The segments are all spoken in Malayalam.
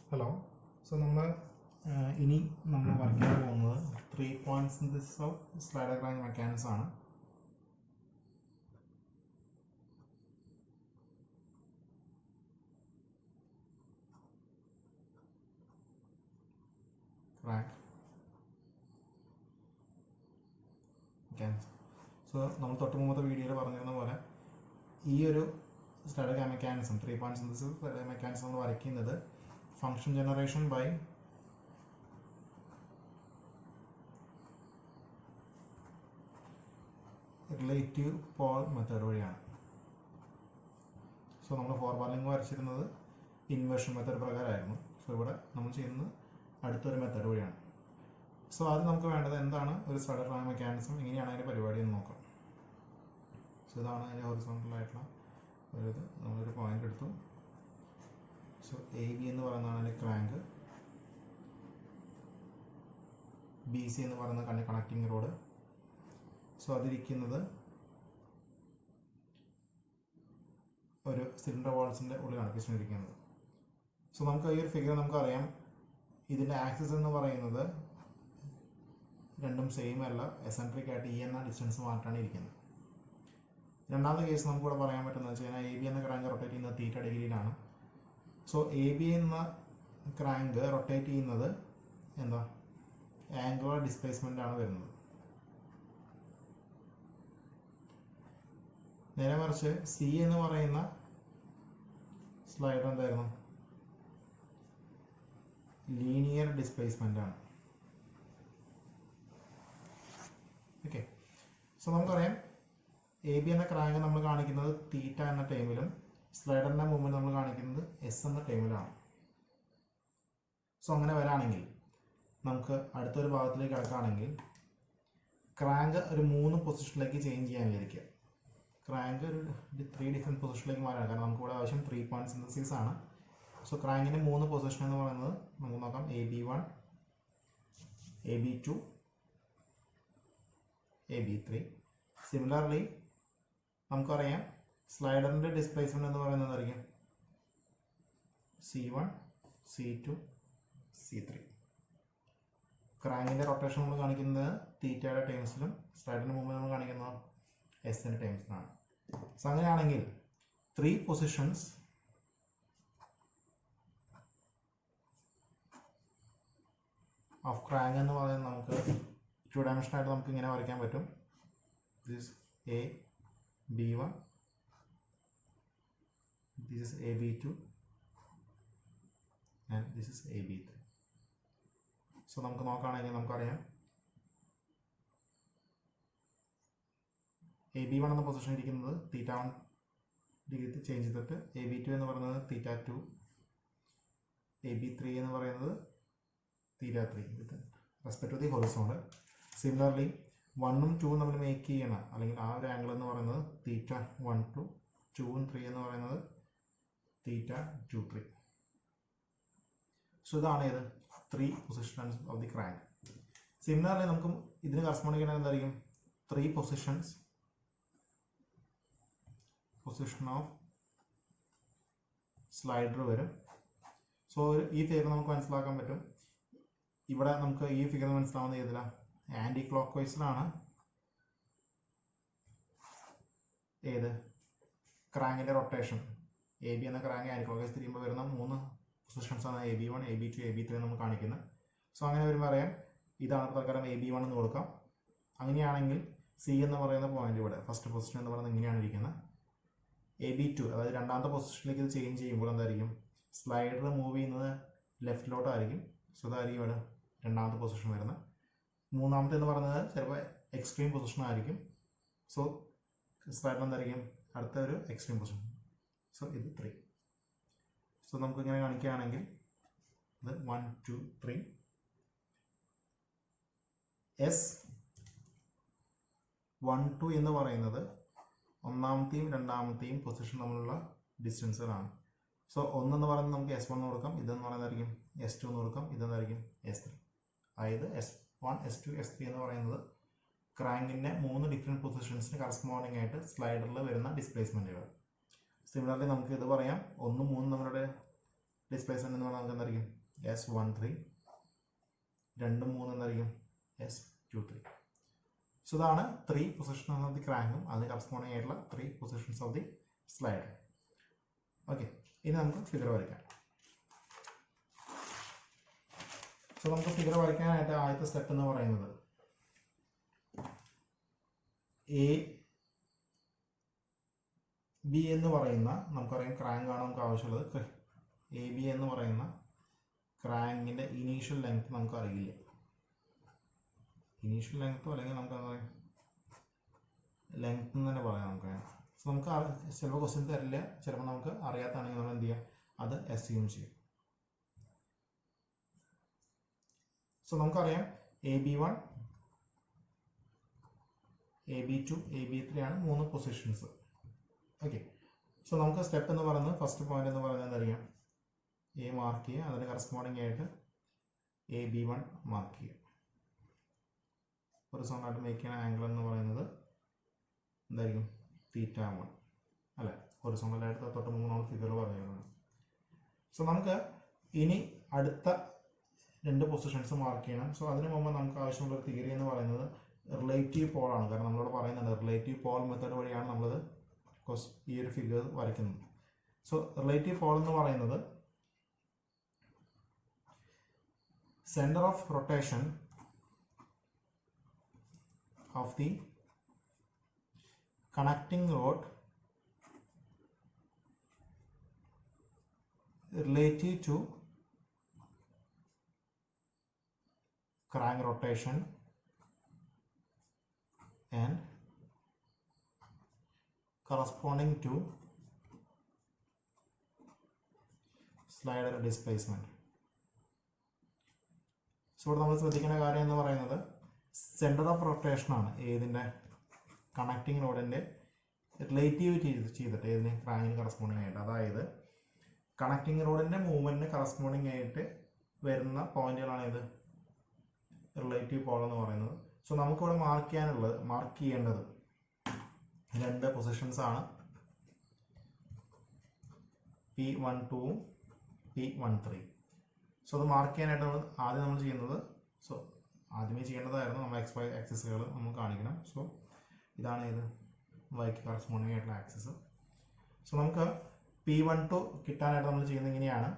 ഹലോ. സോ നമ്മൾ വർക്ക് ചെയ്യാൻ പോകുന്നത് 3 point synthesis of slider crank mechanics ആണ്. സോ നമ്മൾ തൊട്ട് മുമ്പത്തെ വീഡിയോയിൽ പറഞ്ഞിരുന്ന പോലെ ഈ ഒരു slider crank mechanism 3 point synthesis slider mechanism എന്ന് വരയ്ക്കുന്നത് function generation by relative pole method വഴിയാണ്. സോ നമ്മൾ ഫോർവാർഡിംഗ് വരച്ചിരുന്നത് ഇൻവേർഷൻ മെത്തേഡ് പ്രകാരമായിരുന്നു. സോ ഇവിടെ നമ്മൾ ചെയ്യുന്നത് അടുത്തൊരു മെത്തേഡ് വഴിയാണ്. സോ ആദ്യം നമുക്ക് വേണ്ടത് എന്താണ് ഒരു സ്ലൈഡർ ക്രാങ്ക് മെക്കാനിസം, എങ്ങനെയാണ് അതിൻ്റെ പരിപാടി എന്ന് നോക്കാം. സോ ഇതാണ് അതിൻ്റെ ഹൊറിസോണ്ടലായിട്ടുള്ള ഒരു ഇത്. നമ്മളൊരു പോയിന്റ് എടുത്തു. സോ എ ബി എന്ന് പറയുന്നതാണ് അതിൻ്റെ ക്രാങ്ക്, ബി സി എന്ന് പറയുന്ന കണക്റ്റിംഗ് റോഡ്. സോ അതിരിക്കുന്നത് ഒരു സിലിണ്ടർ വാൾസിൻ്റെ ഉള്ളിലാണ് പിസ്റ്റണിരിക്കുന്നത്. സോ നമുക്ക് ഈ ഒരു ഫിഗർ നമുക്കറിയാം, ഇതിൻ്റെ ആക്സിസ് എന്ന് പറയുന്നത് രണ്ടും സെയിം അല്ല, എസെൻട്രിക് ആയിട്ട് ഈ എന്ന ഡിസ്റ്റൻസ് മാറ്റാണ് ഇരിക്കുന്നത്. രണ്ടാമത്തെ കേസ് നമുക്കിവിടെ പറയാൻ പറ്റുന്നത് വെച്ച് കഴിഞ്ഞാൽ എ ബി എന്ന ക്രാങ്ക് റൊട്ടേറ്റ് ചെയ്യുന്നത് തീറ്റ ഡിഗ്രിയിലാണ്. സോ എ ബി എന്ന ക്രാങ്ക് റൊട്ടേറ്റ് ചെയ്യുന്നത് എന്താ ആംഗുലർ ഡിസ്പ്ലേസ്മെൻ്റ് ആണ് വരുന്നത്. നേരെ മറിച്ച് സി എന്ന് പറയുന്ന സ്ലൈഡർ എന്തായിരുന്നു, ലീനിയർ ഡിസ്പ്ലേസ്മെൻ്റ് ആണ്. ഓക്കെ. സോ നമുക്കറിയാം എ ബി എന്ന ക്രാങ്ക് നമ്മൾ കാണിക്കുന്നത് തീറ്റ എന്ന ടൈമിലും സ്ലൈഡറിൻ്റെ മൂവ്മെൻറ്റ് നമ്മൾ കാണിക്കുന്നത് എസ് എന്ന ടൈമിലാണ്. സോ അങ്ങനെ വരാണെങ്കിൽ നമുക്ക് അടുത്തൊരു ഭാഗത്തിലേക്ക് കിടക്കുകയാണെങ്കിൽ ക്രാങ്ക് ഒരു 3 പൊസിഷനിലേക്ക് ചേഞ്ച് ചെയ്യാൻ വിചാരിക്കുക. ക്രാങ്ക് ഒരു 3 ഡിഫറെൻറ്റ് പൊസിഷനിലേക്ക് മാറാണ്, കാരണം നമുക്കിവിടെ ആവശ്യം 3 പോയിന്റ് സിന്തസിസ് ആണ്. സോ ക്രാങ്കിൻ്റെ 3 പൊസിഷൻ എന്ന് പറയുന്നത് നമുക്ക് നോക്കാം, AB1, AB2, AB3. സിമിലർലി നമുക്കറിയാം സ്ലൈഡറിൻ്റെ ഡിസ്പ്ലേസ്മെൻറ്റ് എന്ന് പറയുന്നത് എന്തായിരിക്കും, C1, C2, C3. ക്രാങ്കിൻ്റെ റൊട്ടേഷൻ നമ്മൾ കാണിക്കുന്നത് തീറ്റയുടെ ടൈംസിലും സ്ലൈഡറിൻ്റെ മുമ്പ് നമ്മൾ കാണിക്കുന്നത് എസിൻ്റെ ടൈംസിലാണ്. സോ അങ്ങനെയാണെങ്കിൽ 3 പൊസിഷൻസ് ഓഫ് ക്രാങ്ക് എന്ന് പറയുന്നത് നമുക്ക് 2 ഡയമെൻഷനായിട്ട് നമുക്ക് ഇങ്ങനെ വരയ്ക്കാൻ പറ്റും. This A B1, this is AB2 and this is AB3. So നമുക്ക് നോക്കുകയാണെങ്കിൽ നമുക്കറിയാം AB1 എന്ന പൊസിഷൻ ഇരിക്കുന്നത് θ1 ഡിഗ്രി ചേഞ്ച് ചെയ്തിട്ട്, AB2 എന്ന് പറയുന്നത് θ2, AB3 എന്ന് പറയുന്നത് θ3 with respect to the horizontal. Similarly 1ഉം 2ഉം നമ്മൾ മേക്ക് ചെയ്യണം, അല്ലെങ്കിൽ ആ ഒരു ആംഗിൾ എന്ന് പറയുന്നത് θ1 to 2ഉം 3 എന്ന് പറയുന്നത് θ2 3. സോ ഇതാണ് ഏത് 3 positions of the crank. Similarly നമുക്ക് ഇതിന് കറസ്പോണ്ടിങ് ചെയ്യുന്നത് എന്തായിരിക്കും, 3 പൊസിഷൻ ഓഫ് സ്ലൈഡർ വരും. സോ ഈ ഫിഗർ നമുക്ക് മനസ്സിലാക്കാൻ പറ്റും. ഇവിടെ നമുക്ക് ഈ ഫിഗർ മനസ്സിലാവുന്ന ഏതില, ആൻറ്റി ക്ലോക്ക് വൈസിലാണ് ഏത് ക്രാങ്കിൻ്റെ റൊട്ടേഷൻ. എ ബി എന്ന ക്രാങ്ക് ആൻറ്റി ക്ലോക്ക് വൈസ് തിരിയുമ്പോൾ വരുന്ന 3 പൊസിഷൻസാണ് AB1, AB2, AB3 നമ്മൾ കാണിക്കുന്നത്. സോ അങ്ങനെ വരുമ്പോൾ അറിയാം ഇതാണ് പ്രകാരം AB1 എന്ന് കൊടുക്കാം. അങ്ങനെയാണെങ്കിൽ സി എന്ന് പറയുന്ന പോയിന്റ് ഇവിടെ ഫസ്റ്റ് പൊസിഷൻ എന്ന് പറയുന്നത് ഇങ്ങനെയാണ് ഇരിക്കുന്നത്. AB2 അതായത് രണ്ടാമത്തെ പൊസിഷനിലേക്ക് ഇത് ചേഞ്ച് ചെയ്യുമ്പോൾ എന്തായിരിക്കും, സ്ലൈഡർ മൂവ് ചെയ്യുന്നത് ലെഫ്റ്റിലോട്ടായിരിക്കും. സോ ഇതായിരിക്കും ഇവിടെ രണ്ടാമത്തെ പൊസിഷൻ വരുന്നത്. മൂന്നാമത്തെ എന്ന് പറയുന്നത് ചിലപ്പോൾ എക്സ്ട്രീം പൊസിഷൻ ആയിരിക്കും. സോ സ്ലൈഡർ എന്തായിരിക്കും, അടുത്ത ഒരു എക്സ്ട്രീം പൊസിഷൻ. സോ ഇത് 3. സോ നമുക്ക് ഇങ്ങനെ കാണിക്കുകയാണെങ്കിൽ ഇത് 1 2 3 S12 എന്ന് പറയുന്നത് ഒന്നാമത്തെയും രണ്ടാമത്തെയും പൊസിഷൻ തമ്മിലുള്ള ഡിസ്റ്റൻസുകളാണ്. സോ ഒന്നെന്ന് പറയുന്നത് നമുക്ക് S1 എന്ന് കൊടുക്കാം, ഇതെന്ന് പറയുന്നതായിരിക്കും S2 എന്ന് കൊടുക്കാം, ഇതെന്നായിരിക്കും S3. അതായത് S1 S2 S3 എന്ന് പറയുന്നത് ക്രാങ്കിൻ്റെ 3 ഡിഫറെൻറ്റ് പൊസിഷൻസിന് കറസ്പോണ്ടിങ് ആയിട്ട് സ്ലൈഡറിൽ വരുന്ന ഡിസ്പ്ലേസ്മെൻറ്റുകൾ. സിമിലർലി നമുക്ക് ഇത് പറയാം, 1ഉം 3ഉം നമ്മളുടെ ഡിസ്പ്ലേസ്മെൻറ്റ് എന്ന് പറഞ്ഞാൽ നമുക്ക് എന്തായിരിക്കും S13, 2, 3 എന്തായിരിക്കും S23. സോ ഇതാണ് 3 പൊസിഷൻസ് ഓഫ് ദി ക്രാങ്കും അതിന് കറസ്പോണ്ടിങ് ആയിട്ടുള്ള 3 positions of the slider. Okay, ഇനി നമുക്ക് ഫിഗർ വരയ്ക്കാം. സോ നമുക്ക് ഫിഗർ വരയ്ക്കാനായിട്ട് ആദ്യത്തെ സ്റ്റെപ്പ് എന്ന് പറയുന്നത് AB എന്ന് പറയുന്ന നമുക്കറിയാം ക്രാങ്കാണ് നമുക്ക് ആവശ്യമുള്ളത്. AB എന്ന് പറയുന്ന ക്രാങ്കിൻ്റെ ഇനീഷ്യൽ ലെങ്ത് നമുക്ക് അറിയില്ല. ഇനീഷ്യൽ ലെങ്ത്തോ അല്ലെങ്കിൽ നമുക്ക് എന്താ പറയുക ലെങ്ത് എന്ന് തന്നെ പറയാം നമുക്ക്. സോ നമുക്ക് ചിലപ്പോൾ ക്വസ്റ്റ്യൻ തരില്ല, ചിലപ്പോൾ നമുക്ക് അറിയാത്താണെങ്കിൽ നമ്മൾ എന്ത് ചെയ്യാം, അത് അസ്യൂം ചെയ്യും. സോ നമുക്കറിയാം AB1, AB2, AB3 ആണ് 3 പൊസിഷൻസ്. ഓക്കെ, സോ നമുക്ക് സ്റ്റെപ്പ് എന്ന് പറയുന്നത് ഫസ്റ്റ് പോയിന്റ് എന്ന് പറയുന്നത് എന്തറിയാം, A മാർക്ക് ചെയ്യുക, അതിന് കറസ്പോണ്ടിങ് ആയിട്ട് AB1 മാർക്ക് ചെയ്യുക. ഹൊറിസോണ്ടലായിട്ട് മേക്ക് ചെയ്യുന്ന ആംഗിൾ എന്ന് പറയുന്നത് എന്തായിരിക്കും θ1 അല്ലേ. ഹൊറിസോണ്ടലായിട്ട് തൊട്ട് മൂന്നാണ് ഫിഗർ പറയുന്നത്. സോ നമുക്ക് ഇനി അടുത്ത 2 പൊസിഷൻസ് മാർക്ക് ചെയ്യണം. സോ അതിന് മുമ്പ് നമുക്ക് ആവശ്യമുള്ള ഒരു തിയറി എന്ന് പറയുന്നത് റിലേറ്റീവ് പോളാണ്. കാരണം നമ്മളോട് പറയുന്നുണ്ട് റിലേറ്റീവ് പോൾ മെത്തേഡ് വഴിയാണ് നമ്മളത് ഈ ഒരു ഫിഗർ വരയ്ക്കുന്നത്. സോ റിലേറ്റീവ് പോൾ എന്ന് പറയുന്നത് centre of rotation of the connecting rod relative to crank rotation and corresponding to slider displacement. So ഇവിടെ നമ്മൾ ശ്രദ്ധിക്കേണ്ട കാര്യം എന്ന് പറയുന്നത് സെൻറ്റർ ഓഫ് റൊട്ടേഷനാണ് ഏതിൻ്റെ കണക്റ്റിംഗ് റോഡിൻ്റെ റിലേറ്റീവ് ചെയ്തിട്ട് ഏതിന് ക്രാങ്കിന് കറസ്പോണ്ടിങ് ആയിട്ട്, അതായത് കണക്റ്റിംഗ് റോഡിൻ്റെ മൂവ്മെൻറ്റിന് കറസ്പോണ്ടിങ് ആയിട്ട് വരുന്ന പോയിന്റുകളാണ് ഇത് റിലേറ്റീവ് പോൾ എന്ന് പറയുന്നത്. സോ നമുക്കിവിടെ മാർക്ക് ചെയ്യേണ്ടത് 2 പൊസിഷൻസ് ആണ്, P12ഉം P13. സോ അത് മാർക്ക് ചെയ്യാനായിട്ട് ആദ്യം നമ്മൾ ചെയ്യുന്നത്, സോ ആദ്യമേ ചെയ്യേണ്ടതായിരുന്നു നമ്മൾ XY ആക്സിസുകൾ നമ്മൾ കാണിക്കണം. സോ ഇതാണ് ഇത് വൈക്ക് കറസ്പോണ്ടിങ് ആയിട്ടുള്ള ആക്സിസ്. സോ നമുക്ക് P12 കിട്ടാനായിട്ട് നമ്മൾ ചെയ്യുന്നത് ഇങ്ങനെയാണ്.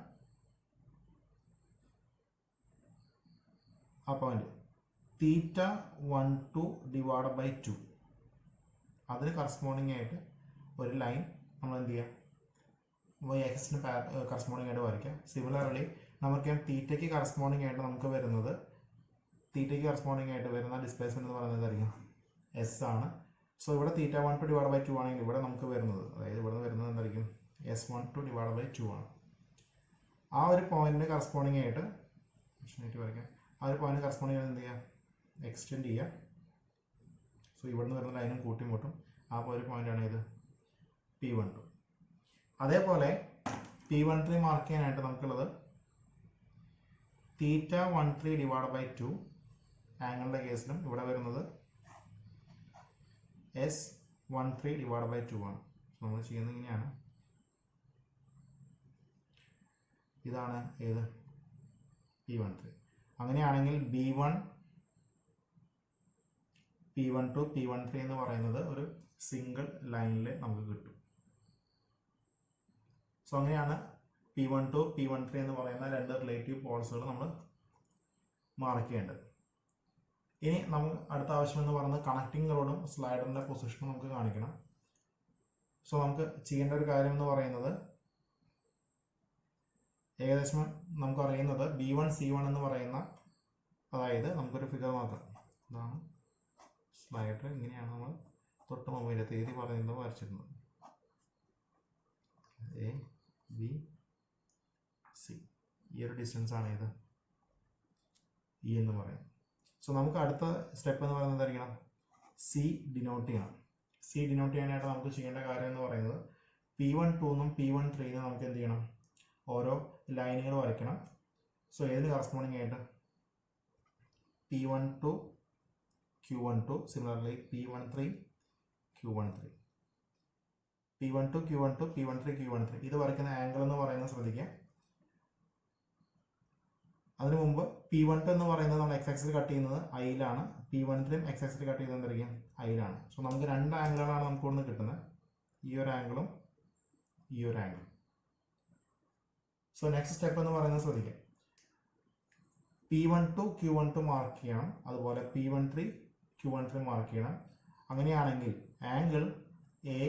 ആ പോയിന്റ് θ12 ഡിവൈഡ് ബൈ 2, അതിന് കറസ്പോണ്ടിങ് ആയിട്ട് ഒരു ലൈൻ നമ്മൾ എന്ത് ചെയ്യുക, വൈ ആക്സിസിന് കറസ്പോണ്ടിങ് ആയിട്ട് വരയ്ക്കാം. സിമിലർലി നമുക്ക് തീറ്റയ്ക്ക് കറസ്പോണ്ടിങ് ആയിട്ട് നമുക്ക് വരുന്നത് തീറ്റയ്ക്ക് കറസ്പോണ്ടിങ് ആയിട്ട് വരുന്ന ഡിസ്പ്ലേസ്മെൻറ്റ് എന്ന് പറയുന്നതായിരിക്കും S ആണ്. സോ ഇവിടെ θ12 ഡിവൈഡ് ബൈ 2 ആണെങ്കിൽ ഇവിടെ നമുക്ക് വരുന്നത്, അതായത് ഇവിടെ നിന്ന് വരുന്നത് എന്തായിരിക്കും S12 ഡിവൈഡ് ബൈ 2 ആണ്. ആ ഒരു പോയിന്റിന് കറസ്പോണ്ടിങ് ആയിട്ട് വരയ്ക്കാം. ആ ഒരു പോയിന്റ് കറസ്പോണ്ടിങ് ആയിട്ട് എന്ത് ചെയ്യുക, എക്സ്റ്റെൻഡ് ചെയ്യുക. സോ ഇവിടെ നിന്ന് വരുന്ന ലൈനും കൂട്ടിമുട്ടും. ആ ഒരു പോയിന്റാണ് ഇത് P12. അതേപോലെ P13 മാർക്ക് ചെയ്യാനായിട്ട് നമുക്കുള്ളത് θ13 ഡിവൈഡ് ബൈ 2 ആംഗിളിൻ്റെ കേസിലും ഇവിടെ വരുന്നത് S13 ഡിവൈഡ് ബൈ 2 ആണ്. നമ്മൾ ചെയ്യുന്നത് ഇങ്ങനെയാണ്. ഇതാണ് ഏത് P13. അങ്ങനെയാണെങ്കിൽ B1, P12, P13 എന്ന് പറയുന്നത് ഒരു സിംഗിൾ ലൈനിൽ നമുക്ക് കിട്ടും. സോ അങ്ങനെയാണ് P12, P13 എന്ന് പറയുന്ന 2 റിലേറ്റീവ് പോൾസുകൾ നമ്മൾ മാർക്ക് ചെയ്യേണ്ടത്. ഇനി നമുക്ക് അടുത്ത ആവശ്യം എന്ന് പറയുന്നത് കണക്റ്റിംഗ് റോഡും സ്ലൈഡറിൻ്റെ പൊസിഷനും നമുക്ക് കാണിക്കണം. സോ നമുക്ക് ചെയ്യേണ്ട ഒരു കാര്യം എന്ന് പറയുന്നത് ഏകദേശം നമുക്കറിയുന്നത് B1 C1 എന്ന് പറയുന്ന, അതായത് നമുക്കൊരു ഫിഗർ നോക്കാം. ഇതാണ് സ്ലൈഡർ, ഇങ്ങനെയാണ് നമ്മൾ തൊട്ട് മൊബൈലിൽ തീയതി പറയുന്നത് വരച്ചിരുന്നത്. A B C, ഈ ഒരു ഡിസ്റ്റൻസ് ആണ് ഇത് E എന്ന് പറയുന്നത്. സോ നമുക്ക് അടുത്ത സ്റ്റെപ്പ് എന്ന് പറയുന്നത് എന്തായിരിക്കണം, C ഡിനോട്ട് ചെയ്യണം. C ഡിനോട്ട് ചെയ്യാനായിട്ട് നമുക്ക് ചെയ്യേണ്ട കാര്യം എന്ന് പറയുന്നത് P12 എന്നും P13 എന്നും നമുക്ക് എന്ത് ചെയ്യണം, ഓരോ ലൈനുകൾ വരയ്ക്കണം. സോ ഏതിന് കറസ്പോണ്ടിങ് ആയിട്ട് P12 Q12, similarly P13 Q13, P12 Q12, P13 Q13. ഇത് വരയ്ക്കുന്ന ആംഗിൾ എന്ന് പറയുന്നത് ശ്രദ്ധിക്കുക, അതിന് മുമ്പ് P12 എന്ന് പറയുന്നത് നമ്മൾ എക്സ് ആക്സിൽ കട്ട് ചെയ്യുന്നത് ഐയിലാണ്, P13 എക്സ് ആക്സിൽ കട്ട് ചെയ്യുന്നത് എന്തായിരിക്കും ഐയിലാണ്. സോ നമുക്ക് രണ്ട് ആംഗിളുകളാണ് നമുക്ക് ഇവിടുന്ന് കിട്ടുന്നത്, ഈ ഒരു ആംഗിളും ഈ ഒരു ആംഗിളും. സോ നെക്സ്റ്റ് സ്റ്റെപ്പ് എന്ന് പറയുന്നത് ശ്രദ്ധിക്കാം, P12 Q12 മാർക്ക് ചെയ്യണം, അതുപോലെ P13 Q13 മാർക്ക് ചെയ്യണം. അങ്ങനെയാണെങ്കിൽ angle A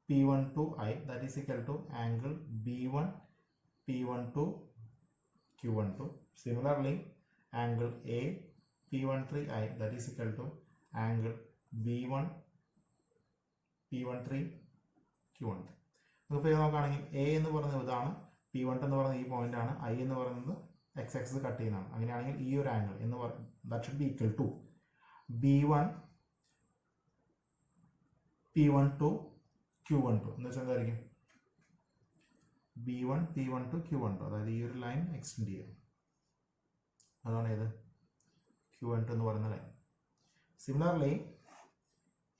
P12I that is equal to angle B1 P12 Q12. Similarly, angle A P13I that is equal to angle B1 P13 Q13. നമുക്ക് നോക്കുകയാണെങ്കിൽ എ എന്ന് പറയുന്നത് ഇതാണ്, P1 എന്ന് പറയുന്നത് ഈ പോയിന്റ് ആണ്, ഐ എന്ന് പറയുന്നത് എക്സ് ആക്സിസ് കട്ട് ചെയ്യുന്നതാണ്. അങ്ങനെയാണെങ്കിൽ ഈ ഒരു ആംഗിൾ എന്ന് പറയുന്നത് that should be equal to B1 P12 Q12 എന്ന് വെച്ചാൽ എന്തായിരിക്കും B1 P12 Q12, അതായത് ഈ ഒരു ലൈൻ എക്സ്റ്റെൻഡ് ചെയ്യുക, അതാണ് ഏത് Q12 എന്ന് പറയുന്ന line. Similarly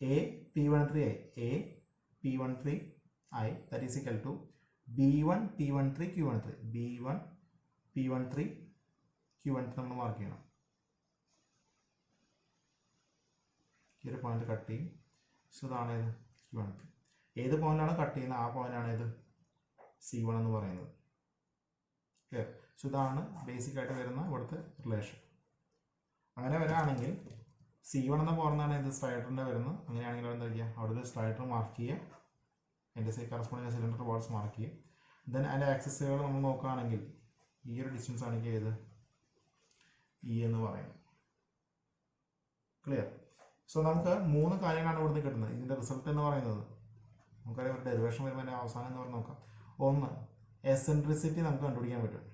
A P13I A P13I that is equal to B1 P13 Q13 B1 P13 Q13 നമ്മൾ മാർക്ക് ചെയ്യണം. ഈ ഒരു പോയിന്റ് കട്ട് ചെയ്യും. സോ ഇതാണ് ഏത് Q13. ഏത് പോയിന്റാണ് കട്ട് ചെയ്യുന്നത് ആ പോയിന്റാണ് ഏത് C1 എന്ന് പറയുന്നത്. ക്ലിയർ? സോ ഇതാണ് ബേസിക് ആയിട്ട് വരുന്ന ഇവിടുത്തെ റിലേഷൻ. അങ്ങനെ വരികയാണെങ്കിൽ C1 എന്ന പോയിന്റാണ് ഇത് സ്ട്രൈഡറിൻ്റെ വരുന്നത്. അങ്ങനെയാണെങ്കിൽ എന്താ ചെയ്യുക, അവിടെ ഒരു സ്ട്രൈഡർ മാർക്ക് ചെയ്യുക, അതിൻ്റെ കറസ്പോണ്ടിങ് സിലിണ്ടർ ബോൾസ് മാർക്ക് ചെയ്യുക. ദെൻ അതിൻ്റെ ആക്സസുകൾ നമ്മൾ നോക്കുകയാണെങ്കിൽ ഈ ഒരു ഡിസ്റ്റൻസ് ആണെങ്കിൽ ഏത് ഇ എന്ന് പറയുന്നത്. ക്ലിയർ? സോ നമുക്ക് മൂന്ന് കാര്യങ്ങളാണ് ഇവിടുന്ന് കിട്ടുന്നത്. ഇതിൻ്റെ റിസൾട്ട് എന്ന് പറയുന്നത് നമുക്കറിയാം, ഒരു ഡെറിവേഷൻ വരുമ്പോൾ അതിൻ്റെ അവസാനം എന്ന് പറഞ്ഞ് നോക്കാം. ഒന്ന്, എസെൻട്രിസിറ്റി നമുക്ക് കണ്ടുപിടിക്കാൻ പറ്റും,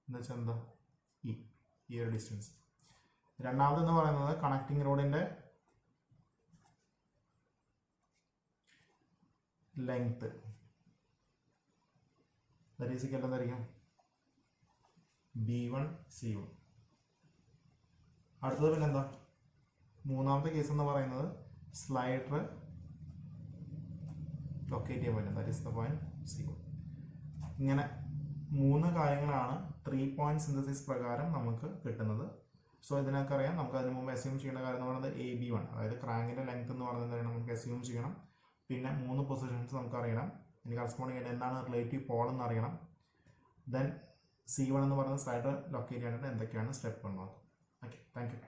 എന്ന് വെച്ചാൽ എന്താ ഈ ഒരു ഡിസ്റ്റൻസ്. രണ്ടാമതെന്ന് പറയുന്നത് കണക്റ്റിംഗ് റോഡിൻ്റെ ലെങ്ത്, ദാറ്റ് ഈസ് ഈക്വൽ എന്തായിരിക്കും B1 C1. അടുത്തത് പിന്നെ എന്താ, മൂന്നാമത്തെ കേസ് എന്ന് പറയുന്നത് സ്ലൈഡർ ലൊക്കേറ്റ് ചെയ്യാൻ പറ്റും, that is the point C1. ഇങ്ങനെ മൂന്ന് കാര്യങ്ങളാണ് 3 പോയിന്റ് സിന്തസിസ് പ്രകാരം നമുക്ക് കിട്ടുന്നത്. സോ ഇതിനൊക്കെ അറിയാം, നമുക്ക് അതിന് മുമ്പ് അസ്യൂം ചെയ്യേണ്ട കാര്യം എന്ന് പറയുന്നത് AB1, അതായത് ക്രാങ്കിൻ്റെ ലെങ്ത് എന്ന് പറയുന്നത് നമുക്ക് അസ്യൂം ചെയ്യണം. പിന്നെ 3 പൊസിഷൻസ് നമുക്ക് അറിയണം, ഇനി കറസ്പോണ്ടിങ് ആയിട്ട് എന്താണ് റിലേറ്റീവ് പോൾ എന്ന് അറിയണം. ദെൻ C1 എന്ന് പറയുന്ന സ്ലൈഡർ ലൊക്കേറ്റ് ചെയ്യാനായിട്ട് എന്തൊക്കെയാണ് സ്റ്റെപ്പ് എന്ന് നോക്കാം. Okay, thank you.